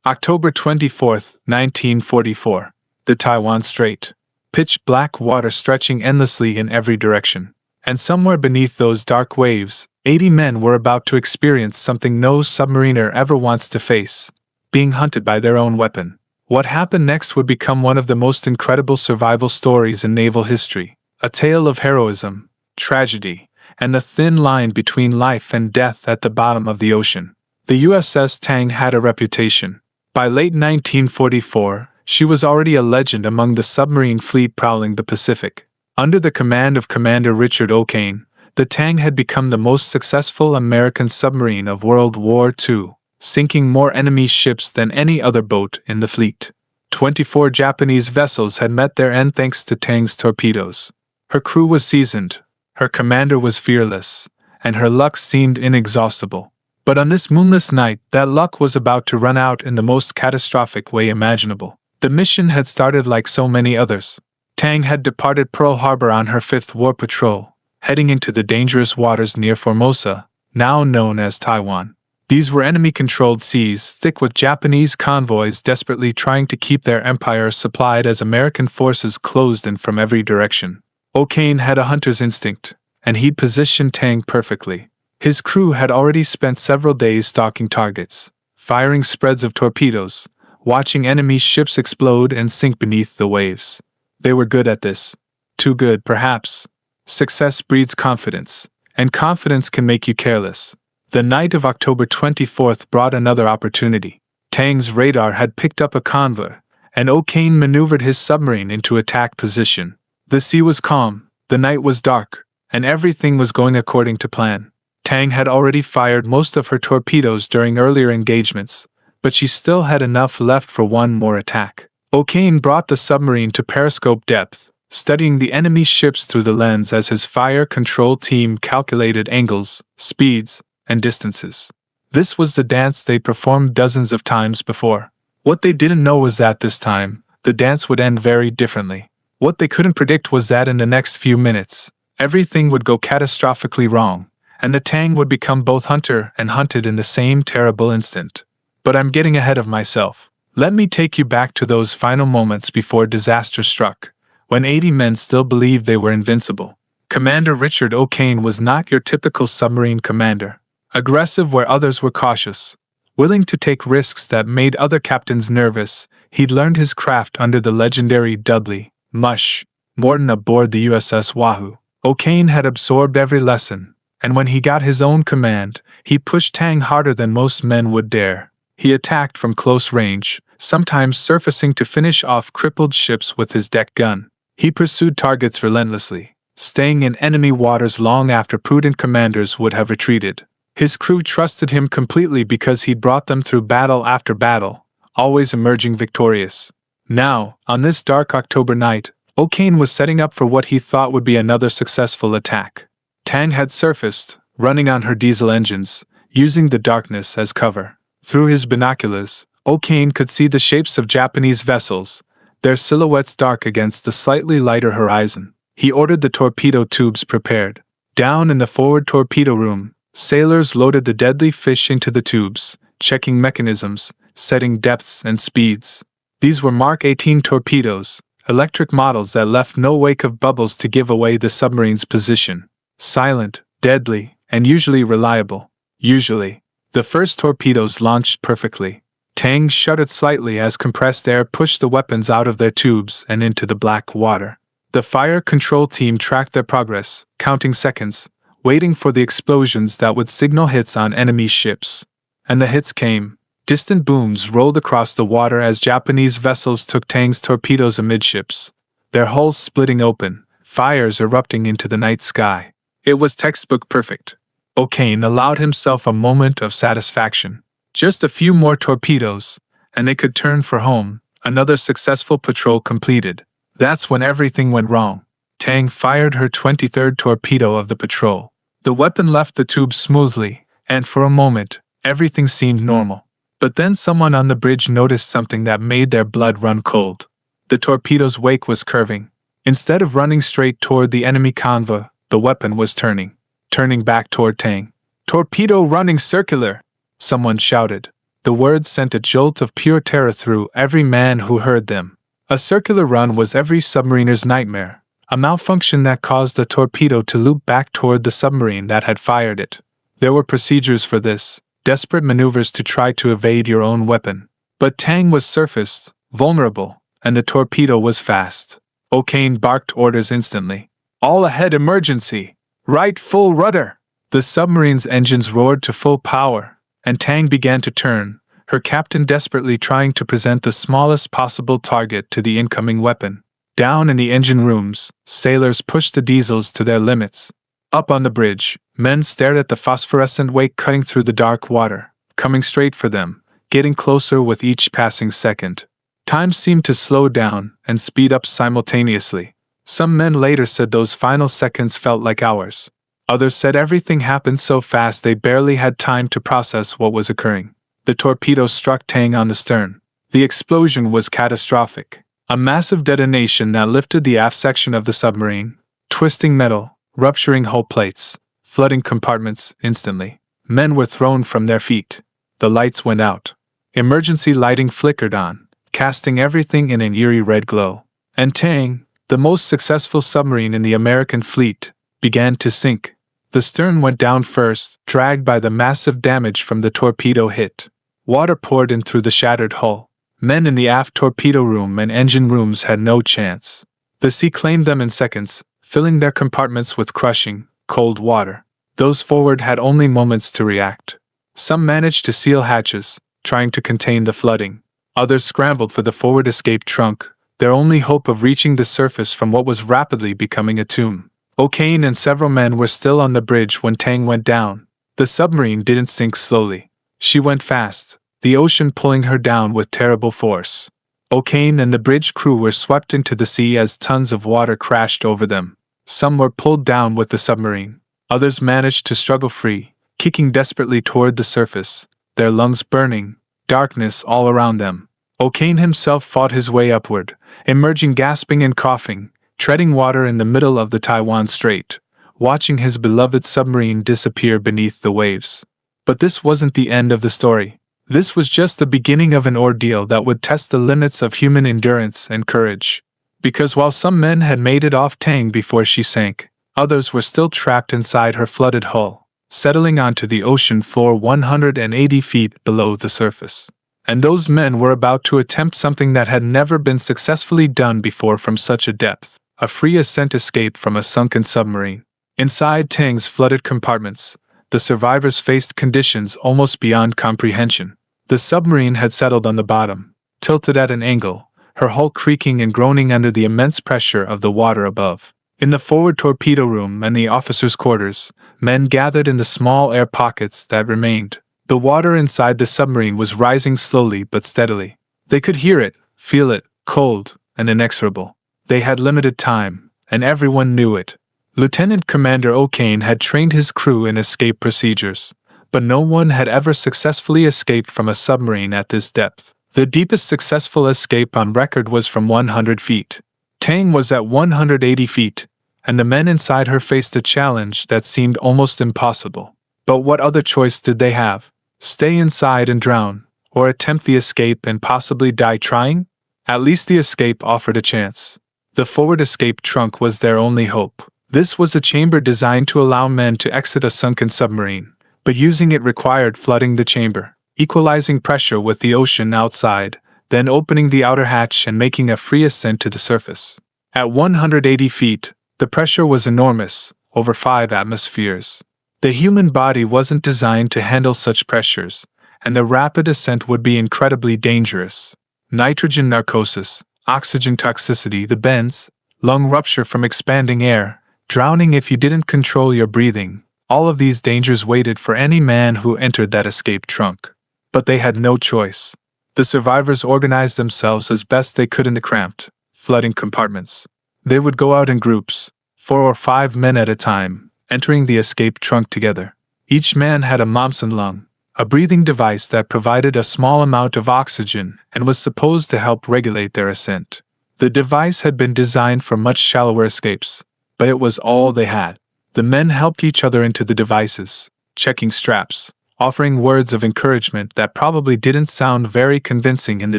October 24th, 1944. The Taiwan Strait. Pitch black water stretching endlessly in every direction. And somewhere beneath those dark waves, 80 men were about to experience something no submariner ever wants to face: being hunted by their own weapon. What happened next would become one of the most incredible survival stories in naval history. A tale of heroism, tragedy, and the thin line between life and death at the bottom of the ocean. The USS Tang had a reputation. By late 1944, she was already a legend among the submarine fleet prowling the Pacific. Under the command of Commander Richard O'Kane, the Tang had become the most successful American submarine of World War II, sinking more enemy ships than any other boat in the fleet. 24 Japanese vessels had met their end thanks to Tang's torpedoes. Her crew was seasoned, her commander was fearless, and her luck seemed inexhaustible. But on this moonless night, that luck was about to run out in the most catastrophic way imaginable. The mission had started like so many others. Tang had departed Pearl Harbor on her 5th war patrol, heading into the dangerous waters near Formosa, now known as Taiwan. These were enemy-controlled seas, thick with Japanese convoys desperately trying to keep their empire supplied as American forces closed in from every direction. O'Kane had a hunter's instinct, and he'd positioned Tang perfectly. His crew had already spent several days stalking targets, firing spreads of torpedoes, watching enemy ships explode and sink beneath the waves. They were good at this. Too good, perhaps. Success breeds confidence, and confidence can make you careless. The night of October 24th brought another opportunity. Tang's radar had picked up a convoy, and O'Kane maneuvered his submarine into attack position. The sea was calm, the night was dark, and everything was going according to plan. Tang had already fired most of her torpedoes during earlier engagements, but she still had enough left for one more attack. O'Kane brought the submarine to periscope depth, studying the enemy ships through the lens as his fire control team calculated angles, speeds, and distances. This was the dance they performed dozens of times before. What they didn't know was that this time, the dance would end very differently. What they couldn't predict was that in the next few minutes, everything would go catastrophically wrong, and the Tang would become both hunter and hunted in the same terrible instant. But I'm getting ahead of myself. Let me take you back to those final moments before disaster struck, when 80 men still believed they were invincible. Commander Richard O'Kane was not your typical submarine commander. Aggressive where others were cautious. Willing to take risks that made other captains nervous, he'd learned his craft under the legendary Dudley Mush Morton aboard the USS Wahoo. O'Kane had absorbed every lesson, and when he got his own command, he pushed Tang harder than most men would dare. He attacked from close range, sometimes surfacing to finish off crippled ships with his deck gun. He pursued targets relentlessly, staying in enemy waters long after prudent commanders would have retreated. His crew trusted him completely because he'd brought them through battle after battle, always emerging victorious. Now, on this dark October night, O'Kane was setting up for what he thought would be another successful attack. Tang had surfaced, running on her diesel engines, using the darkness as cover. Through his binoculars, O'Kane could see the shapes of Japanese vessels, their silhouettes dark against the slightly lighter horizon. He ordered the torpedo tubes prepared. Down in the forward torpedo room, sailors loaded the deadly fish into the tubes, checking mechanisms, setting depths and speeds. These were Mark 18 torpedoes, electric models that left no wake of bubbles to give away the submarine's position. Silent, deadly, and usually reliable. Usually. The first torpedoes launched perfectly. Tang shuddered slightly as compressed air pushed the weapons out of their tubes and into the black water. The fire control team tracked their progress, counting seconds, waiting for the explosions that would signal hits on enemy ships. And the hits came. Distant booms rolled across the water as Japanese vessels took Tang's torpedoes amidships, their hulls splitting open, fires erupting into the night sky. It was textbook perfect. O'Kane allowed himself a moment of satisfaction. Just a few more torpedoes, and they could turn for home. Another successful patrol completed. That's when everything went wrong. Tang fired her 23rd torpedo of the patrol. The weapon left the tube smoothly, and for a moment, everything seemed normal. But then someone on the bridge noticed something that made their blood run cold. The torpedo's wake was curving. Instead of running straight toward the enemy convoy, the weapon was turning back toward Tang. "Torpedo running circular!" someone shouted. The words sent a jolt of pure terror through every man who heard them. A circular run was every submariner's nightmare, a malfunction that caused a torpedo to loop back toward the submarine that had fired it. There were procedures for this, desperate maneuvers to try to evade your own weapon. But Tang was surfaced, vulnerable, and the torpedo was fast. O'Kane barked orders instantly. All ahead emergency! Right full rudder! The submarine's engines roared to full power, and Tang began to turn, her captain desperately trying to present the smallest possible target to the incoming weapon. Down in the engine rooms, sailors pushed the diesels to their limits. Up on the bridge, men stared at the phosphorescent wake cutting through the dark water, coming straight for them, getting closer with each passing second. Time seemed to slow down and speed up simultaneously. Some men later said those final seconds felt like hours. Others said everything happened so fast they barely had time to process what was occurring. The torpedo struck Tang on the stern. The explosion was catastrophic. A massive detonation that lifted the aft section of the submarine, twisting metal, rupturing hull plates, flooding compartments instantly. Men were thrown from their feet. The lights went out. Emergency lighting flickered on, casting everything in an eerie red glow. And Tang, the most successful submarine in the American fleet, began to sink. The stern went down first, dragged by the massive damage from the torpedo hit. Water poured in through the shattered hull. Men in the aft torpedo room and engine rooms had no chance. The sea claimed them in seconds, filling their compartments with crushing, cold water. Those forward had only moments to react. Some managed to seal hatches, trying to contain the flooding. Others scrambled for the forward escape trunk, their only hope of reaching the surface from what was rapidly becoming a tomb. O'Kane and several men were still on the bridge when Tang went down. The submarine didn't sink slowly. She went fast, the ocean pulling her down with terrible force. O'Kane and the bridge crew were swept into the sea as tons of water crashed over them. Some were pulled down with the submarine. Others managed to struggle free, kicking desperately toward the surface, their lungs burning, darkness all around them. O'Kane himself fought his way upward, emerging gasping and coughing, treading water in the middle of the Taiwan Strait, watching his beloved submarine disappear beneath the waves. But this wasn't the end of the story. This was just the beginning of an ordeal that would test the limits of human endurance and courage. Because while some men had made it off Tang before she sank, others were still trapped inside her flooded hull, settling onto the ocean floor 180 feet below the surface. And those men were about to attempt something that had never been successfully done before from such a depth, a free ascent escape from a sunken submarine. Inside Tang's flooded compartments, the survivors faced conditions almost beyond comprehension. The submarine had settled on the bottom, tilted at an angle, her hull creaking and groaning under the immense pressure of the water above. In the forward torpedo room and the officers' quarters, men gathered in the small air pockets that remained. The water inside the submarine was rising slowly but steadily. They could hear it, feel it, cold and inexorable. They had limited time, and everyone knew it. Lieutenant Commander O'Kane had trained his crew in escape procedures, but no one had ever successfully escaped from a submarine at this depth. The deepest successful escape on record was from 100 feet. Tang was at 180 feet, and the men inside her faced a challenge that seemed almost impossible. But what other choice did they have? Stay inside and drown, or attempt the escape and possibly die trying? At least the escape offered a chance. The forward escape trunk was their only hope. This was a chamber designed to allow men to exit a sunken submarine, but using it required flooding the chamber, equalizing pressure with the ocean outside, then opening the outer hatch and making a free ascent to the surface. At 180 feet, the pressure was enormous, over 5 atmospheres. The human body wasn't designed to handle such pressures, and the rapid ascent would be incredibly dangerous. Nitrogen narcosis, oxygen toxicity, the bends, lung rupture from expanding air, drowning if you didn't control your breathing. All of these dangers waited for any man who entered that escape trunk. But they had no choice. The survivors organized themselves as best they could in the cramped, flooding compartments. They would go out in groups, 4 or 5 men at a time, entering the escape trunk together. Each man had a Momsen lung, a breathing device that provided a small amount of oxygen and was supposed to help regulate their ascent. The device had been designed for much shallower escapes, but it was all they had. The men helped each other into the devices, checking straps, offering words of encouragement that probably didn't sound very convincing in the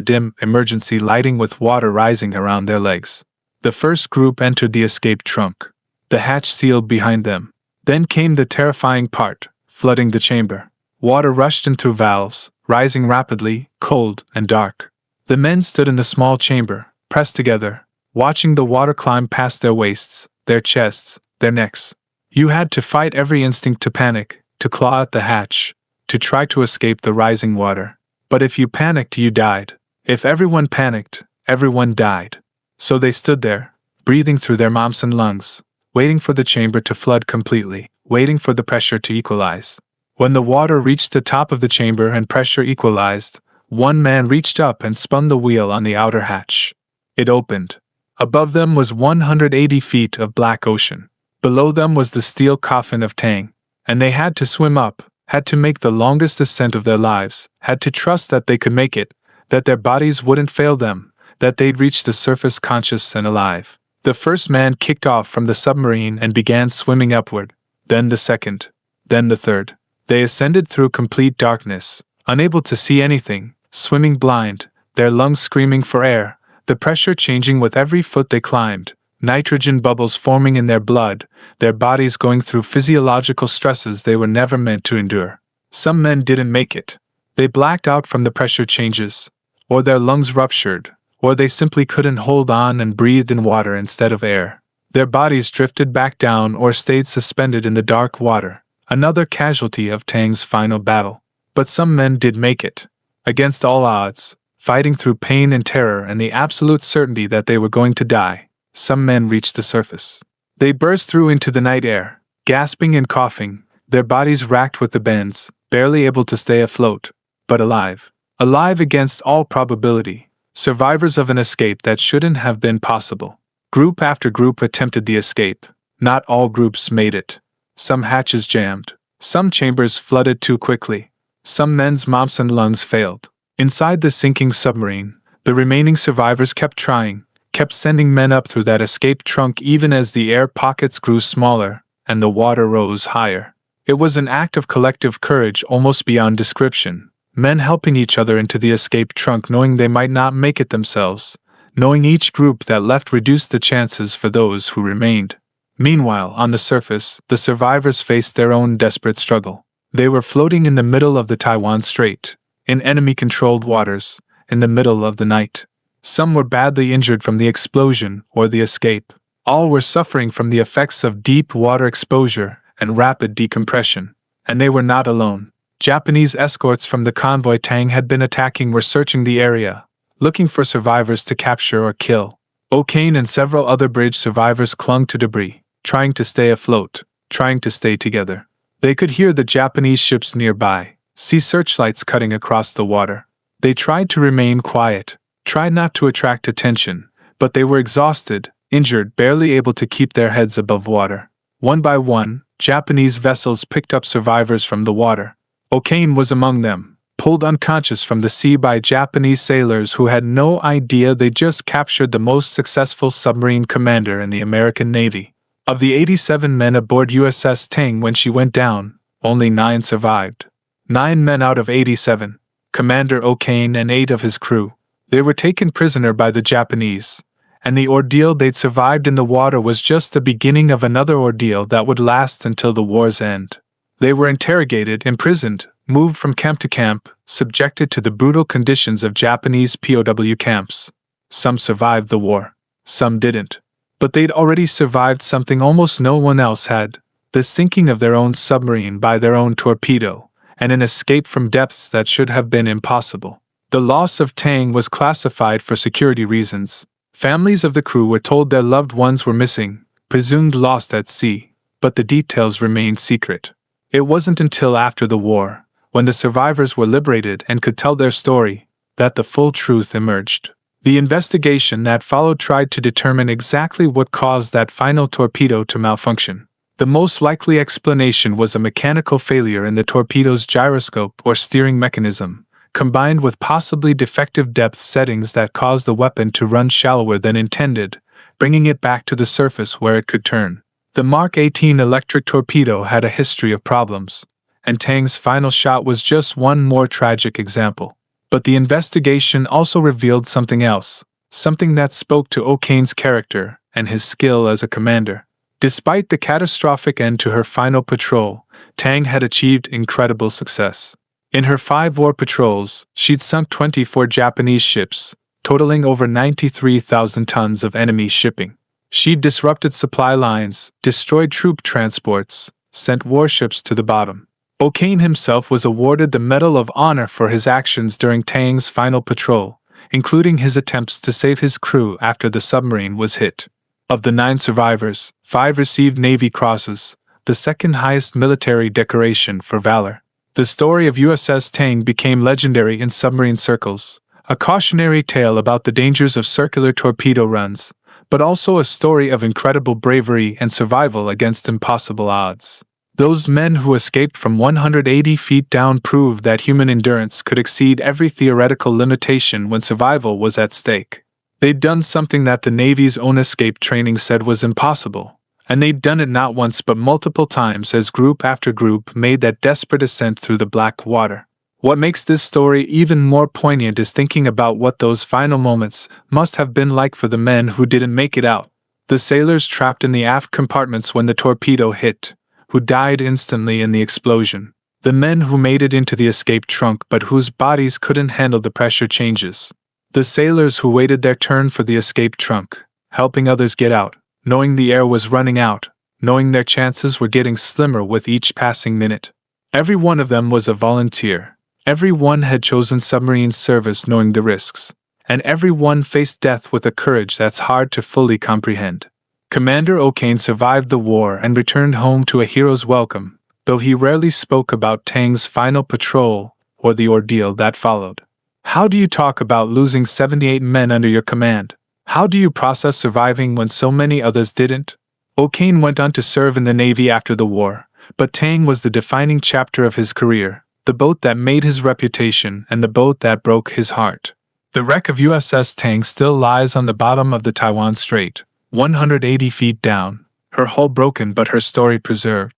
dim emergency lighting with water rising around their legs. The first group entered the escape trunk. The hatch sealed behind them. Then came the terrifying part, flooding the chamber. Water rushed in through valves, rising rapidly, cold and dark. The men stood in the small chamber, pressed together, watching the water climb past their waists, their chests, their necks. You had to fight every instinct to panic, to claw at the hatch, to try to escape the rising water. But if you panicked, you died. If everyone panicked, everyone died. So they stood there, breathing through their mouths and lungs, waiting for the chamber to flood completely, waiting for the pressure to equalize. When the water reached the top of the chamber and pressure equalized, one man reached up and spun the wheel on the outer hatch. It opened. Above them was 180 feet of black ocean. Below them was the steel coffin of Tang, and they had to swim up, had to make the longest ascent of their lives, had to trust that they could make it, that their bodies wouldn't fail them, that they'd reach the surface conscious and alive. The first man kicked off from the submarine and began swimming upward, then the second, then the third. They ascended through complete darkness, unable to see anything, swimming blind, their lungs screaming for air, the pressure changing with every foot they climbed, nitrogen bubbles forming in their blood, their bodies going through physiological stresses they were never meant to endure. Some men didn't make it. They blacked out from the pressure changes, or their lungs ruptured, or they simply couldn't hold on and breathed in water instead of air. Their bodies drifted back down or stayed suspended in the dark water. Another casualty of Tang's final battle. But some men did make it. Against all odds, fighting through pain and terror and the absolute certainty that they were going to die, some men reached the surface. They burst through into the night air, gasping and coughing, their bodies racked with the bends, barely able to stay afloat, but alive. Alive against all probability, survivors of an escape that shouldn't have been possible. Group after group attempted the escape. Not all groups made it. Some hatches jammed. Some chambers flooded too quickly. Some men's mouths and lungs failed. Inside the sinking submarine, the remaining survivors kept trying, kept sending men up through that escape trunk even as the air pockets grew smaller and the water rose higher. It was an act of collective courage almost beyond description. Men helping each other into the escape trunk knowing they might not make it themselves, knowing each group that left reduced the chances for those who remained. Meanwhile, on the surface, the survivors faced their own desperate struggle. They were floating in the middle of the Taiwan Strait, in enemy-controlled waters, in the middle of the night. Some were badly injured from the explosion or the escape. All were suffering from the effects of deep water exposure and rapid decompression. And they were not alone. Japanese escorts from the convoy Tang had been attacking were searching the area, looking for survivors to capture or kill. O'Kane and several other bridge survivors clung to debris, trying to stay afloat, trying to stay together. They could hear the Japanese ships nearby, see searchlights cutting across the water. They tried to remain quiet, tried not to attract attention, but they were exhausted, injured, barely able to keep their heads above water. One by one, Japanese vessels picked up survivors from the water. O'Kane was among them, pulled unconscious from the sea by Japanese sailors who had no idea they just captured the most successful submarine commander in the American Navy. Of the 87 men aboard USS Tang when she went down, only 9 survived. 9 men out of 87. Commander O'Kane and 8 of his crew. They were taken prisoner by the Japanese, and the ordeal they'd survived in the water was just the beginning of another ordeal that would last until the war's end. They were interrogated, imprisoned, moved from camp to camp, subjected to the brutal conditions of Japanese POW camps. Some survived the war. Some didn't. But they'd already survived something almost no one else had, the sinking of their own submarine by their own torpedo, and an escape from depths that should have been impossible. The loss of Tang was classified for security reasons. Families of the crew were told their loved ones were missing, presumed lost at sea, but the details remained secret. It wasn't until after the war, when the survivors were liberated and could tell their story, that the full truth emerged. The investigation that followed tried to determine exactly what caused that final torpedo to malfunction. The most likely explanation was a mechanical failure in the torpedo's gyroscope or steering mechanism, combined with possibly defective depth settings that caused the weapon to run shallower than intended, bringing it back to the surface where it could turn. The Mark 18 electric torpedo had a history of problems, and Tang's final shot was just one more tragic example. But the investigation also revealed something else, something that spoke to O'Kane's character and his skill as a commander. Despite the catastrophic end to her final patrol, Tang had achieved incredible success. In her 5 war patrols, she'd sunk 24 Japanese ships, totaling over 93,000 tons of enemy shipping. She'd disrupted supply lines, destroyed troop transports, sent warships to the bottom. O'Kane himself was awarded the Medal of Honor for his actions during Tang's final patrol, including his attempts to save his crew after the submarine was hit. Of the 9 survivors, 5 received Navy crosses, the second highest military decoration for valor. The story of USS Tang became legendary in submarine circles, a cautionary tale about the dangers of circular torpedo runs, but also a story of incredible bravery and survival against impossible odds. Those men who escaped from 180 feet down proved that human endurance could exceed every theoretical limitation when survival was at stake. They'd done something that the Navy's own escape training said was impossible. And they'd done it not once but multiple times as group after group made that desperate ascent through the black water. What makes this story even more poignant is thinking about what those final moments must have been like for the men who didn't make it out. The sailors trapped in the aft compartments when the torpedo hit, who died instantly in the explosion. The men who made it into the escape trunk but whose bodies couldn't handle the pressure changes. The sailors who waited their turn for the escape trunk, helping others get out, knowing the air was running out, knowing their chances were getting slimmer with each passing minute. Every one of them was a volunteer. Every one had chosen submarine service knowing the risks. And every one faced death with a courage that's hard to fully comprehend. Commander O'Kane survived the war and returned home to a hero's welcome, though he rarely spoke about Tang's final patrol or the ordeal that followed. How do you talk about losing 78 men under your command? How do you process surviving when so many others didn't? O'Kane went on to serve in the Navy after the war, but Tang was the defining chapter of his career, the boat that made his reputation and the boat that broke his heart. The wreck of USS Tang still lies on the bottom of the Taiwan Strait, 180 feet down, her hull broken but her story preserved.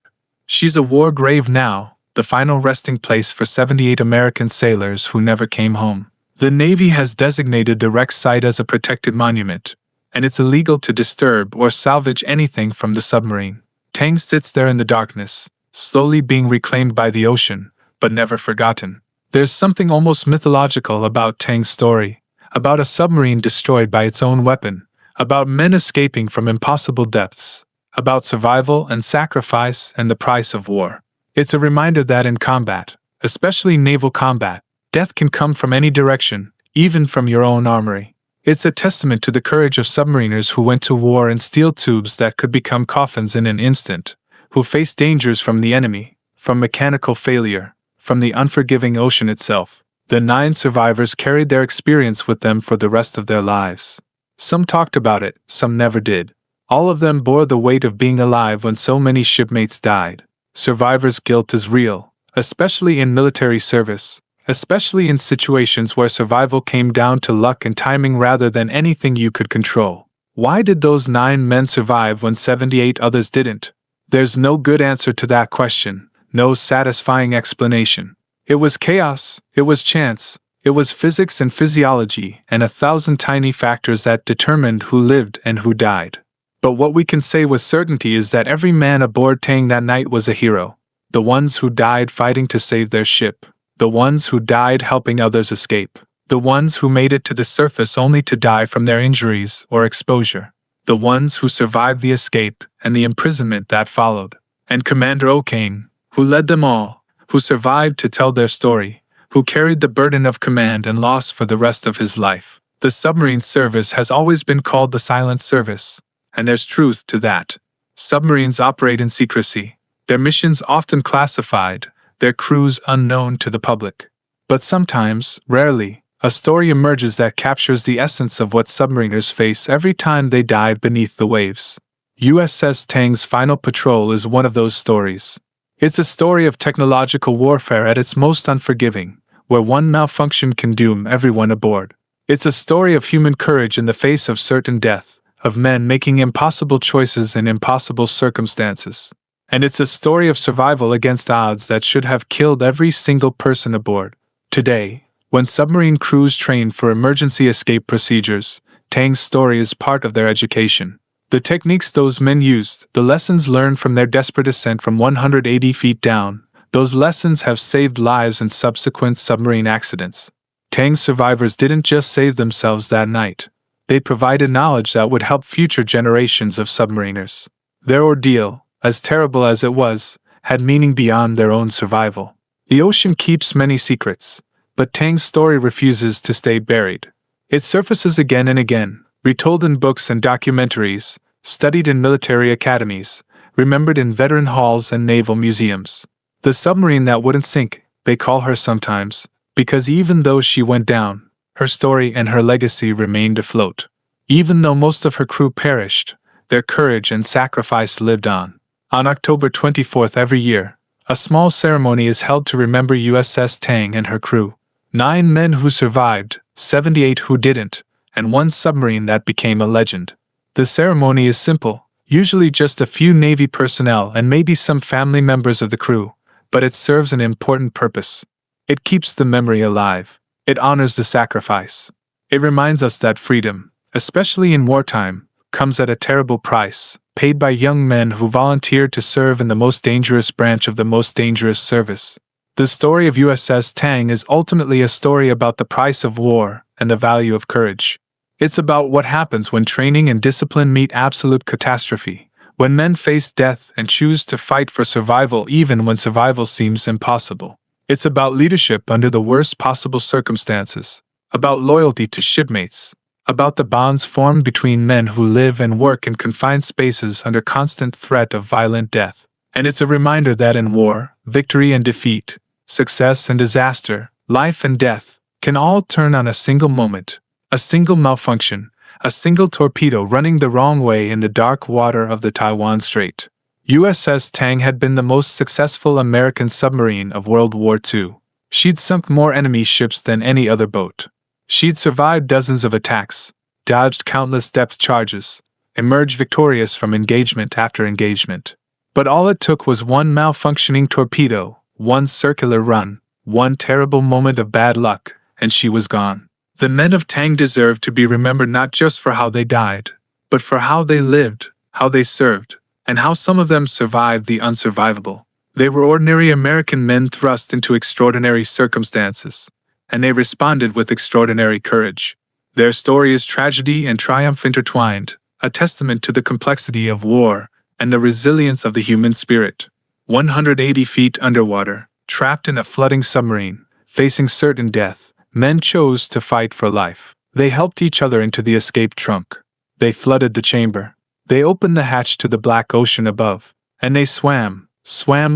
She's a war grave now, the final resting place for 78 American sailors who never came home. The Navy has designated the wreck site as a protected monument, and it's illegal to disturb or salvage anything from the submarine. Tang sits there in the darkness, slowly being reclaimed by the ocean, but never forgotten. There's something almost mythological about Tang's story, about a submarine destroyed by its own weapon, about men escaping from impossible depths, about survival and sacrifice and the price of war. It's a reminder that in combat, especially naval combat, death can come from any direction, even from your own armory. It's a testament to the courage of submariners who went to war in steel tubes that could become coffins in an instant, who faced dangers from the enemy, from mechanical failure, from the unforgiving ocean itself. The 9 survivors carried their experience with them for the rest of their lives. Some talked about it, some never did. All of them bore the weight of being alive when so many shipmates died. Survivors' guilt is real, especially in military service. Especially in situations where survival came down to luck and timing rather than anything you could control. Why did those 9 men survive when 78 others didn't? There's no good answer to that question, no satisfying explanation. It was chaos, it was chance, it was physics and physiology and 1,000 tiny factors that determined who lived and who died. But what we can say with certainty is that every man aboard Tang that night was a hero. The ones who died fighting to save their ship. The ones who died helping others escape. The ones who made it to the surface only to die from their injuries or exposure. The ones who survived the escape and the imprisonment that followed. And Commander O'Kane, who led them all, who survived to tell their story, who carried the burden of command and loss for the rest of his life. The submarine service has always been called the silent service, and there's truth to that. Submarines operate in secrecy, their missions often classified, their crews unknown to the public. But sometimes, rarely, a story emerges that captures the essence of what submariners face every time they dive beneath the waves. USS Tang's final patrol is one of those stories. It's a story of technological warfare at its most unforgiving, where one malfunction can doom everyone aboard. It's a story of human courage in the face of certain death, of men making impossible choices in impossible circumstances. And it's a story of survival against odds that should have killed every single person aboard. Today, when submarine crews train for emergency escape procedures, Tang's story is part of their education. The techniques those men used, the lessons learned from their desperate ascent from 180 feet down, those lessons have saved lives in subsequent submarine accidents. Tang's survivors didn't just save themselves that night. They provided knowledge that would help future generations of submariners. Their ordeal, as terrible as it was, had meaning beyond their own survival. The ocean keeps many secrets, but Tang's story refuses to stay buried. It surfaces again and again, retold in books and documentaries, studied in military academies, remembered in veteran halls and naval museums. The submarine that wouldn't sink, they call her sometimes, because even though she went down, her story and her legacy remained afloat. Even though most of her crew perished, their courage and sacrifice lived on. On October 24th every year, a small ceremony is held to remember USS Tang and her crew. 9 men who survived, 78 who didn't, and 1 submarine that became a legend. The ceremony is simple, usually just a few Navy personnel and maybe some family members of the crew, but it serves an important purpose. It keeps the memory alive. It honors the sacrifice. It reminds us that freedom, especially in wartime, comes at a terrible price, paid by young men who volunteered to serve in the most dangerous branch of the most dangerous service. The story of USS Tang is ultimately a story about the price of war and the value of courage. It's about what happens when training and discipline meet absolute catastrophe, when men face death and choose to fight for survival even when survival seems impossible. It's about leadership under the worst possible circumstances, about loyalty to shipmates, about the bonds formed between men who live and work in confined spaces under constant threat of violent death. And it's a reminder that in war, victory and defeat, success and disaster, life and death, can all turn on a single moment, a single malfunction, a single torpedo running the wrong way in the dark water of the Taiwan Strait. USS Tang had been the most successful American submarine of World War II. She'd sunk more enemy ships than any other boat. She'd survived dozens of attacks, dodged countless depth charges, emerged victorious from engagement after engagement. But all it took was one malfunctioning torpedo, one circular run, one terrible moment of bad luck, and she was gone. The men of Tang deserve to be remembered not just for how they died, but for how they lived, how they served, and how some of them survived the unsurvivable. They were ordinary American men thrust into extraordinary circumstances, and they responded with extraordinary courage. Their story is tragedy and triumph intertwined, a testament to the complexity of war and the resilience of the human spirit. 180 feet underwater, trapped in a flooding submarine, facing certain death, men chose to fight for life. They helped each other into the escape trunk. They flooded the chamber. They opened the hatch to the black ocean above. And they swam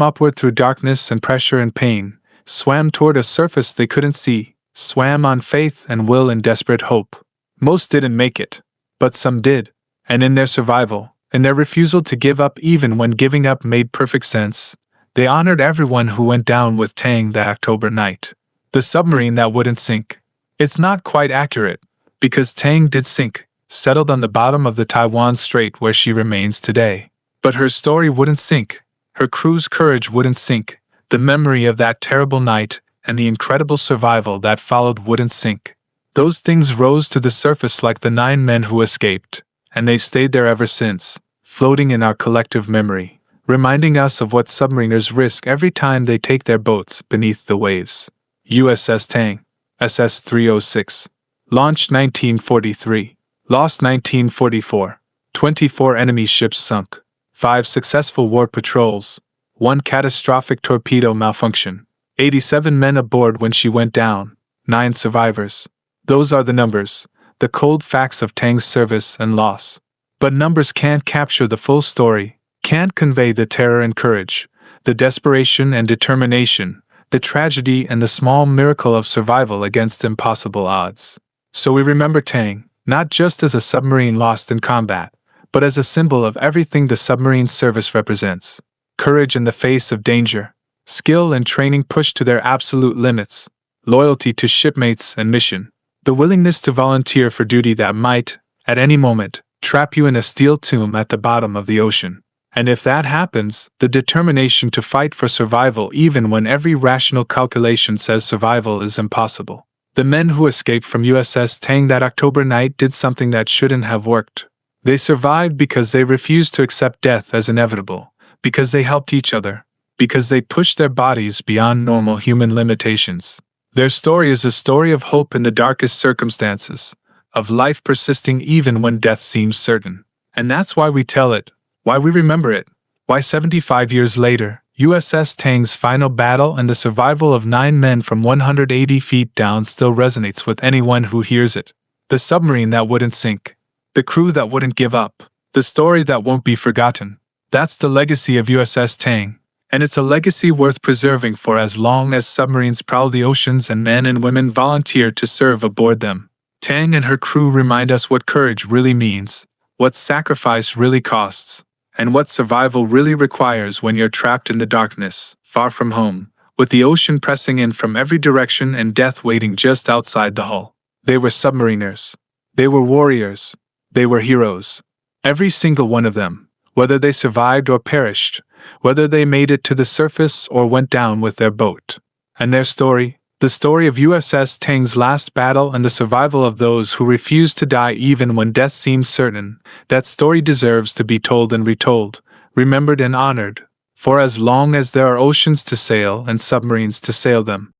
upward through darkness and pressure and pain, swam toward a surface they couldn't see, swam on faith and will and desperate hope. Most didn't make it, but some did. And in their survival, in their refusal to give up even when giving up made perfect sense, they honored everyone who went down with Tang that October night. The submarine that wouldn't sink. It's not quite accurate, because Tang did sink, settled on the bottom of the Taiwan Strait where she remains today. But her story wouldn't sink. Her crew's courage wouldn't sink. The memory of that terrible night and the incredible survival that followed wouldn't sink. Those things rose to the surface like the 9 men who escaped, and they've stayed there ever since, floating in our collective memory, reminding us of what submariners risk every time they take their boats beneath the waves. USS Tang, SS-306. Launched 1943. Lost 1944. 24 enemy ships sunk. 5 successful war patrols. 1 catastrophic torpedo malfunction. 87 men aboard when she went down. 9 survivors. Those are the numbers, the cold facts of Tang's service and loss. But numbers can't capture the full story, can't convey the terror and courage, the desperation and determination, the tragedy and the small miracle of survival against impossible odds. So we remember Tang, not just as a submarine lost in combat, but as a symbol of everything the submarine service represents. Courage in the face of danger, skill and training pushed to their absolute limits, loyalty to shipmates and mission, the willingness to volunteer for duty that might, at any moment, trap you in a steel tomb at the bottom of the ocean. And if that happens, the determination to fight for survival even when every rational calculation says survival is impossible. The men who escaped from USS Tang that October night did something that shouldn't have worked. They survived because they refused to accept death as inevitable, because they helped each other, because they pushed their bodies beyond normal human limitations. Their story is a story of hope in the darkest circumstances, of life persisting even when death seems certain. And that's why we tell it, why we remember it, why 75 years later, USS Tang's final battle and the survival of 9 men from 180 feet down still resonates with anyone who hears it. The submarine that wouldn't sink, the crew that wouldn't give up, the story that won't be forgotten. That's the legacy of USS Tang. And it's a legacy worth preserving for as long as submarines prowl the oceans and men and women volunteer to serve aboard them. Tang and her crew remind us what courage really means, what sacrifice really costs, and what survival really requires when you're trapped in the darkness, far from home, with the ocean pressing in from every direction and death waiting just outside the hull. They were submariners. They were warriors. They were heroes. Every single one of them, whether they survived or perished, whether they made it to the surface or went down with their boat. And their story, the story of USS Tang's last battle and the survival of those who refused to die even when death seemed certain, that story deserves to be told and retold, remembered and honored, for as long as there are oceans to sail and submarines to sail them.